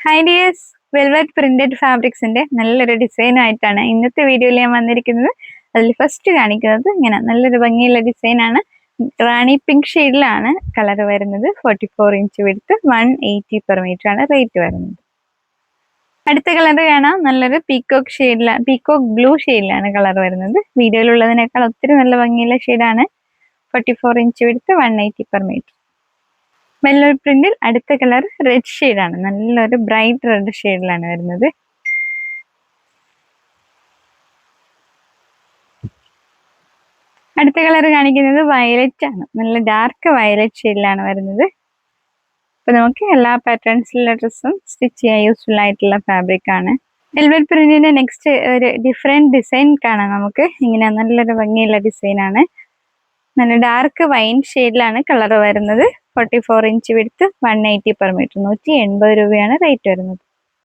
Hi dears, velvet printed ഫാബ്രിക്സിന്റെ നല്ലൊരു design ആയിട്ടാണ് ഇന്നത്തെ വീഡിയോയിൽ ഞാൻ വന്നിരിക്കുന്നത്. അതിൽ ഫസ്റ്റ് കാണിക്കുന്നത് ഇങ്ങനെ നല്ലൊരു ഭംഗിയുള്ള ഡിസൈൻ ആണ്. റാണി പിങ്ക് ഷെയ്ഡിലാണ് കളർ വരുന്നത്. 44 ഇഞ്ച് വിഡ്ത്ത്, 180 പെർ മീറ്റർ ആണ് റേറ്റ് വരുന്നത്. അടുത്ത കളർ കാണാം, നല്ലൊരു പീകോക്ക് ബ്ലൂ ഷെയ്ഡിലാണ് കളർ വരുന്നത്. വീഡിയോയിലുള്ളതിനേക്കാൾ ഒത്തിരി നല്ല ഭംഗിയുള്ള ഷെയ്ഡാണ്. 44 inch width, 180 per metre. Velvet പ്രിന്റിൽ അടുത്ത കളർ റെഡ് ഷെയ്ഡാണ്. നല്ലൊരു ബ്രൈറ്റ് റെഡ് ഷെയ്ഡിലാണ് വരുന്നത്. അടുത്ത കളർ കാണിക്കുന്നത് വയലറ്റ് ആണ്. നല്ല ഡാർക്ക് വയലറ്റ് ഷെയ്ഡിലാണ് വരുന്നത്. അപ്പൊ നമുക്ക് എല്ലാ പാറ്റേൺസിലുള്ള ഡ്രസ്സും സ്റ്റിച്ച് ചെയ്യാൻ യൂസ്ഫുൾ ആയിട്ടുള്ള ഫാബ്രിക് ആണ്. വെൽവെറ്റ് പ്രിന്റിന്റെ നെക്സ്റ്റ് ഒരു ഡിഫറെന്റ് ഡിസൈൻ കാണാം നമുക്ക്. ഇങ്ങനെ നല്ലൊരു ഭംഗിയുള്ള ഡിസൈൻ ആണ്. നല്ല ഡാർക്ക് വൈൻ ഷെയ്ഡിലാണ് കളർ വരുന്നത്. 44 ഇഞ്ച് വിഡ്ത്ത്, 180 പെർ മീറ്റർ, 180 രൂപയാണ് റേറ്റ് വരുന്നത്.